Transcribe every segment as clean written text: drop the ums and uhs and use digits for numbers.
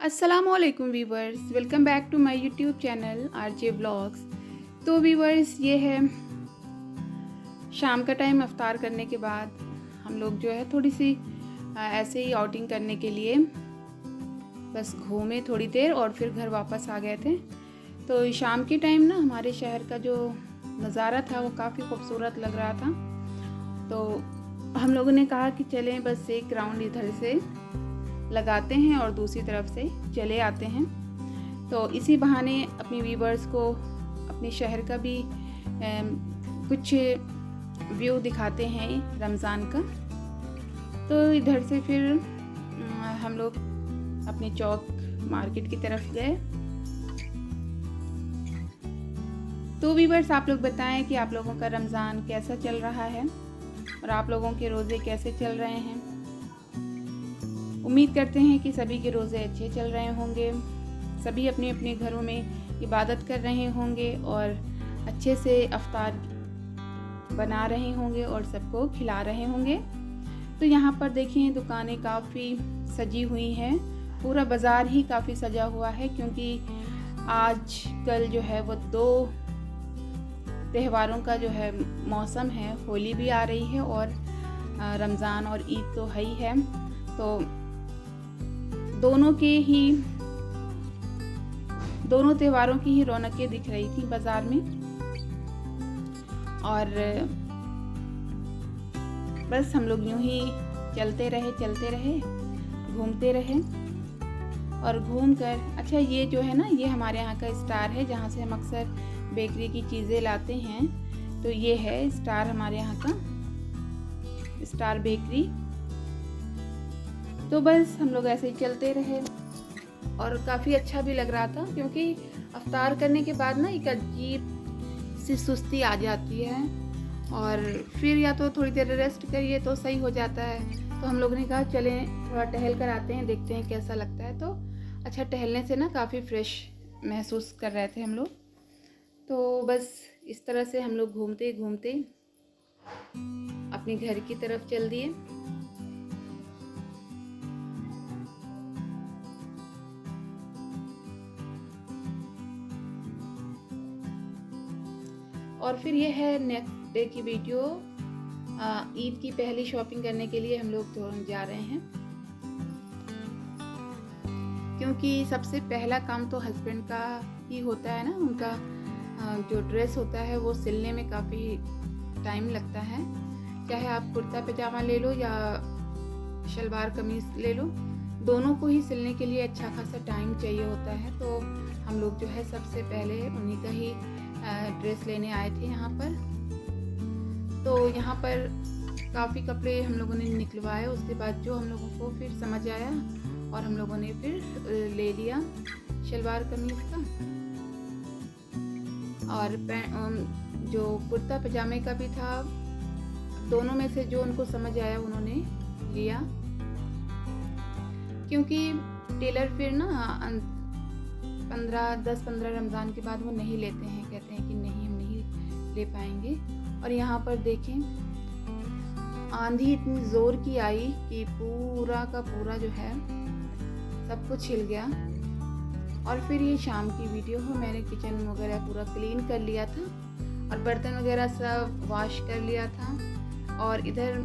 अस्सलामुअलैकुम viewers, welcome back to my YouTube channel RJ vlogs. तो viewers, ये है शाम का टाइम। अफ्तार करने के बाद हम लोग जो है थोड़ी सी ऐसे ही आउटिंग करने के लिए बस घूमे थोड़ी देर और फिर घर वापस आ गए थे। तो शाम के टाइम ना हमारे शहर का जो नज़ारा था वो काफ़ी खूबसूरत लग रहा था। तो हम लोगों ने कहा कि चलें बस एक राउंड इधर से लगाते हैं और दूसरी तरफ से चले आते हैं। तो इसी बहाने अपनी व्यूवर्स को अपने शहर का भी कुछ व्यू दिखाते हैं रमज़ान का। तो इधर से फिर हम लोग अपने चौक मार्केट की तरफ गए। तो व्यूवर्स, आप लोग बताएं कि आप लोगों का रमज़ान कैसा चल रहा है और आप लोगों के रोज़े कैसे चल रहे हैं। उम्मीद करते हैं कि सभी के रोज़े अच्छे चल रहे होंगे, सभी अपने अपने घरों में इबादत कर रहे होंगे और अच्छे से अफ्तार बना रहे होंगे और सबको खिला रहे होंगे। तो यहाँ पर देखिए दुकानें काफ़ी सजी हुई हैं, पूरा बाज़ार ही काफ़ी सजा हुआ है, क्योंकि आज कल जो है वो दो त्योहारों का जो है मौसम है। होली भी आ रही है और रमज़ान और ईद तो है ही है। तो दोनों त्योहारों की ही रौनकें दिख रही थी बाज़ार में। और बस हम लोग यूं ही चलते रहे घूमते रहे और घूमकर, अच्छा ये जो है ना, ये हमारे यहाँ का स्टार है जहाँ से हम अक्सर बेकरी की चीज़ें लाते हैं। तो ये है स्टार, हमारे यहाँ का स्टार बेकरी। तो बस हम लोग ऐसे ही चलते रहे और काफ़ी अच्छा भी लग रहा था, क्योंकि अफ्तार करने के बाद ना एक अजीब सी सुस्ती आ जाती है और फिर या तो थोड़ी देर रेस्ट करिए तो सही हो जाता है। तो हम लोगों ने कहा चलें थोड़ा टहल कर आते हैं, देखते हैं कैसा लगता है। तो अच्छा, टहलने से ना काफ़ी फ्रेश महसूस कर रहे थे हम लोग। तो बस इस तरह से हम लोग घूमते घूमते अपने घर की तरफ चल दिए। और फिर ये है नेक्स्ट डे की वीडियो। ईद की पहली शॉपिंग करने के लिए हम लोग जा रहे हैं, क्योंकि सबसे पहला काम तो हस्बैंड का ही होता है ना। उनका जो ड्रेस होता है वो सिलने में काफ़ी टाइम लगता है। चाहे आप कुर्ता पजामा ले लो या शलवार कमीज़ ले लो, दोनों को ही सिलने के लिए अच्छा खासा टाइम चाहिए होता है। तो हम लोग जो है सबसे पहले उन्हीं का ही ड्रेस लेने आए थे यहाँ पर। तो यहाँ पर काफ़ी कपड़े हम लोगों ने निकलवाए। उसके बाद जो हम लोगों को फिर समझ आया और हम लोगों ने फिर ले लिया शलवार कमीज़ का, और जो कुर्ता पजामे का भी था। दोनों में से जो उनको समझ आया उन्होंने लिया, क्योंकि टेलर फिर ना 10-15 रमज़ान के बाद वो नहीं लेते हैं, कहते हैं कि नहीं, हम नहीं ले पाएंगे। और यहाँ पर देखें आंधी इतनी ज़ोर की आई कि पूरा का पूरा जो है सब कुछ हिल गया। और फिर ये शाम की वीडियो है। मैंने किचन वगैरह पूरा क्लीन कर लिया था और बर्तन वगैरह सब वॉश कर लिया था। और इधर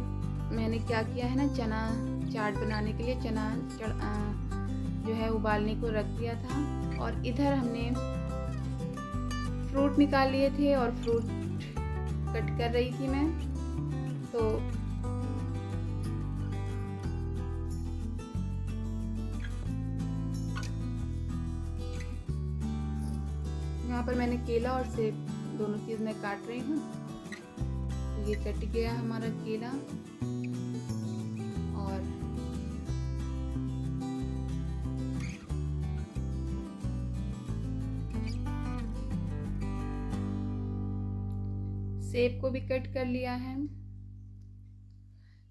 मैंने क्या किया है ना, चना चाट बनाने के लिए चना जो है उबालने को रख दिया था। और इधर हमने फ्रूट निकाल लिए थे और फ्रूट कट कर रही थी मैं। तो यहाँ पर मैंने केला और सेब दोनों चीज़ मैं काट रही हूँ। तो ये कट गया हमारा केला। और सेब को भी कट कर लिया है।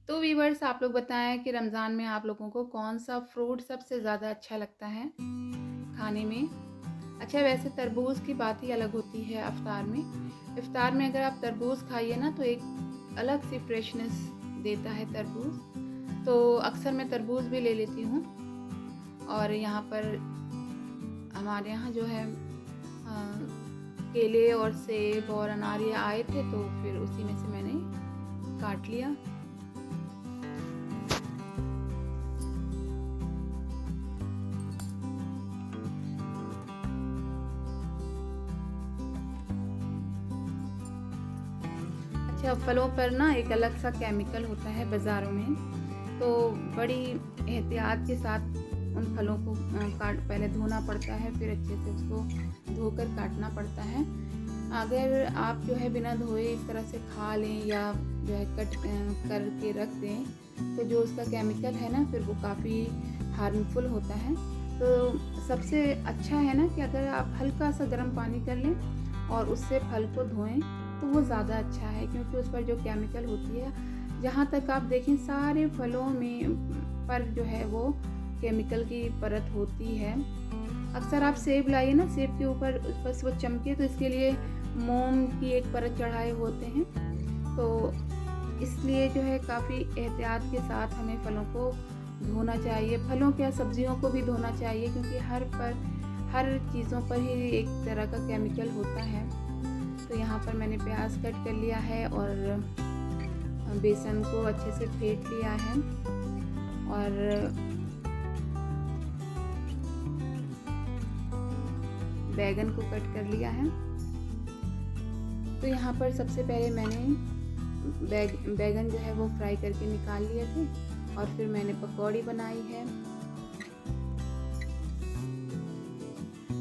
तो व्यूअर्स, आप लोग बताएं कि रमज़ान में आप लोगों को कौन सा फ्रूट सबसे ज़्यादा अच्छा लगता है खाने में। अच्छा, वैसे तरबूज की बात ही अलग होती है अफ्तार में। इफ्तार में अगर आप तरबूज खाइए ना तो एक अलग सी फ्रेशनेस देता है तरबूज। तो अक्सर मैं तरबूज भी ले लेती हूँ। और यहाँ पर हमारे यहाँ जो है केले और सेब और अनार ये आए थे, तो फिर उसी में से मैंने काट लिया। अच्छा, फलों पर ना एक अलग सा केमिकल होता है बाज़ारों में, तो बड़ी एहतियात के साथ उन फलों को पहले धोना पड़ता है, फिर अच्छे से उसको धोकर काटना पड़ता है। अगर आप जो है बिना धोए इस तरह से खा लें या जो है कट करके रख दें, तो जो उसका केमिकल है ना, फिर वो काफ़ी हार्मफुल होता है। तो सबसे अच्छा है ना कि अगर आप हल्का सा गर्म पानी कर लें और उससे फल को धोएं, तो वो ज़्यादा अच्छा है, क्योंकि उस पर जो केमिकल होती है, जहाँ तक आप देखें सारे फलों में पर जो है वो केमिकल की परत होती है। अक्सर आप सेब लाइए ना, सेब के ऊपर उस पर वो चमके, तो इसके लिए मोम की एक परत चढ़ाए होते हैं। तो इसलिए जो है काफ़ी एहतियात के साथ हमें फलों को धोना चाहिए, फलों क्या सब्जियों को भी धोना चाहिए, क्योंकि हर चीज़ों पर ही एक तरह का केमिकल होता है। तो यहाँ पर मैंने प्याज कट कर लिया है और बेसन को अच्छे से फेंट लिया है और बैगन को कट कर लिया है। तो यहाँ पर सबसे पहले मैंने बैगन जो है वो फ्राई करके निकाल लिए थे और फिर मैंने पकौड़ी बनाई है।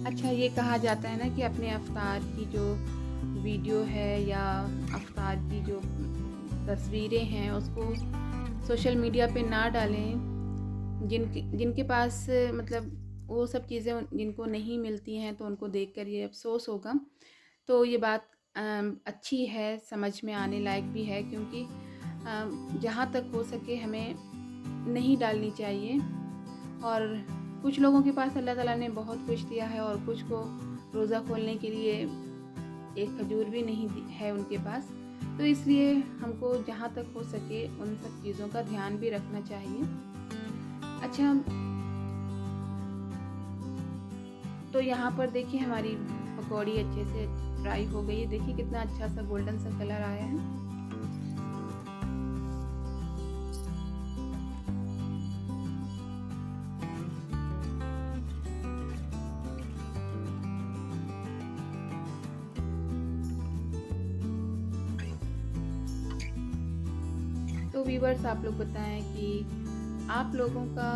अच्छा, ये कहा जाता है ना कि अपने अफ्तार की जो वीडियो है या अफ्तार की जो तस्वीरें हैं उसको सोशल मीडिया पे ना डालें। जिनके पास मतलब वो सब चीज़ें जिनको नहीं मिलती हैं, तो उनको देखकर ये अफसोस होगा। तो ये बात अच्छी है, समझ में आने लायक भी है, क्योंकि जहाँ तक हो सके हमें नहीं डालनी चाहिए। और कुछ लोगों के पास अल्लाह ताला ने बहुत कुछ दिया है और कुछ को रोज़ा खोलने के लिए एक खजूर भी नहीं है उनके पास, तो इसलिए हमको जहाँ तक हो सके उन सब चीज़ों का ध्यान भी रखना चाहिए। अच्छा, तो यहाँ पर देखिए हमारी पकौड़ी अच्छे से फ्राई हो गई है। देखिए कितना अच्छा सा गोल्डन सा कलर आया है। तो व्यूअर्स, आप लोग बताएं कि आप लोगों का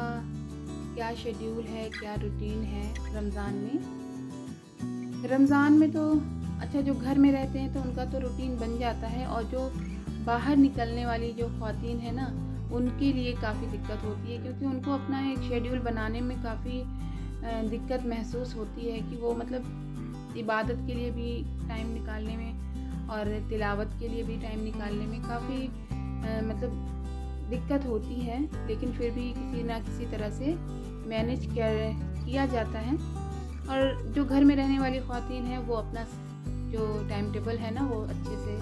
क्या शेड्यूल है, क्या रूटीन है रमज़ान में। रमज़ान में तो अच्छा, जो घर में रहते हैं तो उनका तो रूटीन बन जाता है, और जो बाहर निकलने वाली जो ख़वातीन है ना, उनके लिए काफ़ी दिक्कत होती है, क्योंकि उनको अपना एक शेड्यूल बनाने में काफ़ी दिक्कत महसूस होती है कि वो मतलब इबादत के लिए भी टाइम निकालने में और तिलावत के लिए भी टाइम निकालने में काफ़ी मतलब दिक्कत होती है, लेकिन फिर भी किसी ना किसी तरह से मैनेज किया जाता है। और जो घर में रहने वाली ख़वातीन हैं वो अपना जो टाइम टेबल है ना, वो अच्छे से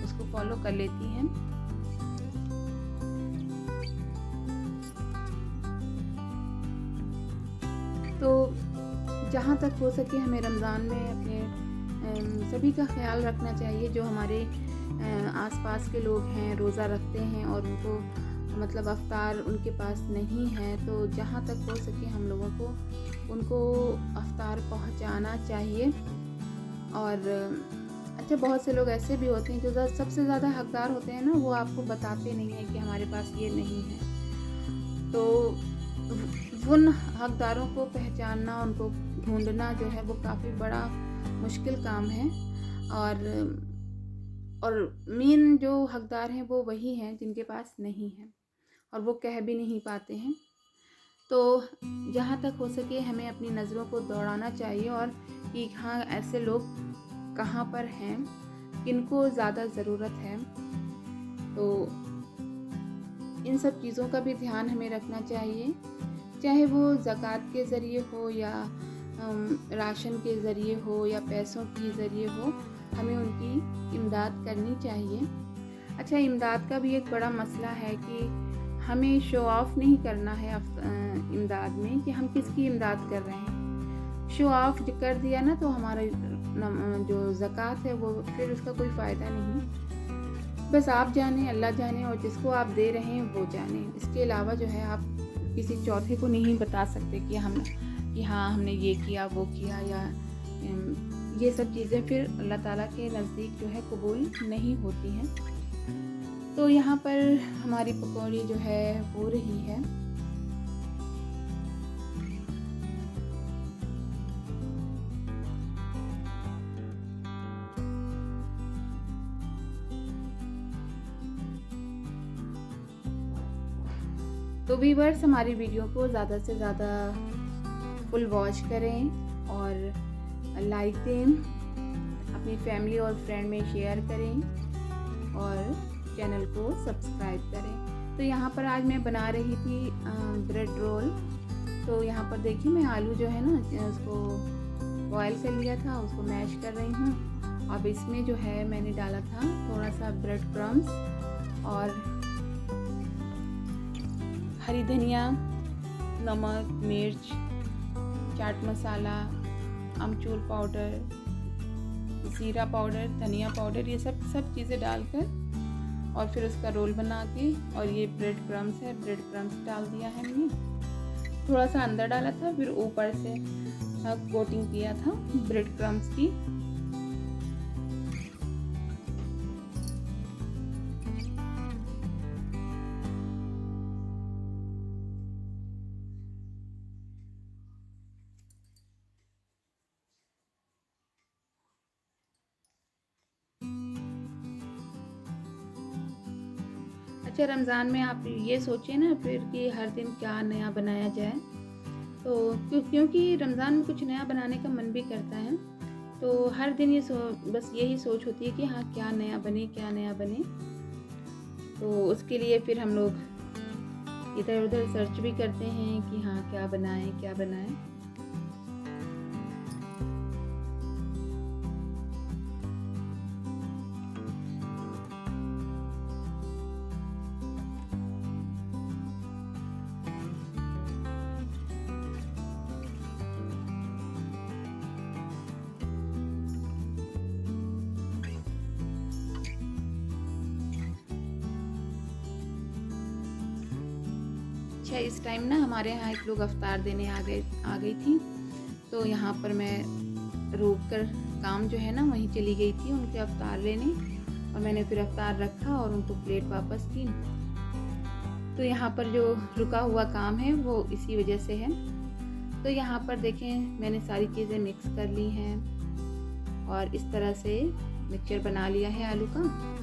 उसको फॉलो कर लेती हैं। तो जहाँ तक हो सके हमें रमज़ान में अपने सभी का ख्याल रखना चाहिए। जो हमारे आसपास के लोग हैं, रोज़ा रखते हैं और उनको मतलब अफ्तार उनके पास नहीं है, तो जहाँ तक हो सके हम लोगों को उनको अफ्तार पहुँचाना चाहिए। और अच्छा, बहुत से लोग ऐसे भी होते हैं जो सबसे ज़्यादा हकदार होते हैं ना, वो आपको बताते नहीं हैं कि हमारे पास ये नहीं है। तो उन हकदारों को पहचानना, उनको ढूंढना जो है वो काफ़ी बड़ा मुश्किल काम है। और मेन जो हकदार हैं वो वही हैं जिनके पास नहीं है और वो कह भी नहीं पाते हैं। तो जहाँ तक हो सके हमें अपनी नज़रों को दौड़ाना चाहिए और कि हाँ, ऐसे लोग कहाँ पर हैं, किनको ज़्यादा ज़रूरत है। तो इन सब चीज़ों का भी ध्यान हमें रखना चाहिए, चाहे वो ज़कात के ज़रिए हो या राशन के ज़रिए हो या पैसों के ज़रिए हो, हमें उनकी इमदाद करनी चाहिए। अच्छा, इमदाद का भी एक बड़ा मसला है कि हमें शो ऑफ नहीं करना है इमदाद में कि हम किसकी इमदाद कर रहे हैं। शो ऑफ कर दिया ना तो हमारा जो ज़कात है वो फिर उसका कोई फ़ायदा नहीं। बस आप जाने, अल्लाह जाने, और जिसको आप दे रहे हैं वो जाने। इसके अलावा जो है आप किसी चौथे को नहीं बता सकते कि हाँ हमने ये किया वो किया, या ये सब चीज़ें फिर अल्लाह ताला के नज़दीक जो है कबूल नहीं होती हैं। तो यहाँ पर हमारी पकौड़ी जो है हो रही है। तो व्यूअर्स, हमारी वीडियो को ज़्यादा से ज़्यादा फुल वॉच करें और लाइक दें, अपनी फैमिली और फ्रेंड में शेयर करें और चैनल को सब्सक्राइब करें। तो यहाँ पर आज मैं बना रही थी ब्रेड रोल। तो यहाँ पर देखिए मैं आलू जो है ना उसको बॉयल कर लिया था, उसको मैश कर रही हूँ। अब इसमें जो है मैंने डाला था थोड़ा सा ब्रेड क्रम्स और हरी धनिया, नमक, मिर्च, चाट मसाला, अमचूर पाउडर, ज़ीरा पाउडर, धनिया पाउडर, ये सब चीज़ें डालकर और फिर उसका रोल बना के, और ये ब्रेड क्रम्स है, ब्रेड क्रम्स डाल दिया है मैंने। थोड़ा सा अंदर डाला था, फिर ऊपर से कोटिंग किया था ब्रेड क्रम्स की। अच्छा, रमज़ान में आप ये सोचें ना फिर कि हर दिन क्या नया बनाया जाए। तो क्योंकि रमज़ान में कुछ नया बनाने का मन भी करता है, तो हर दिन बस यही सोच होती है कि हाँ क्या नया बने, क्या नया बने। तो उसके लिए फिर हम लोग इधर उधर सर्च भी करते हैं कि हाँ क्या बनाएं, क्या बनाएं। अच्छा, इस टाइम ना हमारे यहाँ एक लोग अफ्तार देने आ गई थी। तो यहाँ पर मैं रोक कर काम जो है ना वहीं चली गई थी उनके अफ्तार लेने, और मैंने फिर अफ्तार रखा और उनको प्लेट वापस की। तो यहाँ पर जो रुका हुआ काम है वो इसी वजह से है। तो यहाँ पर देखें मैंने सारी चीज़ें मिक्स कर ली हैं और इस तरह से मिक्सचर बना लिया है आलू का।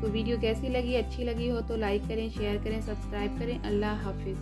तो वीडियो कैसी लगी, अच्छी लगी हो तो लाइक करें, शेयर करें, सब्सक्राइब करें। अल्लाह हाफिज़।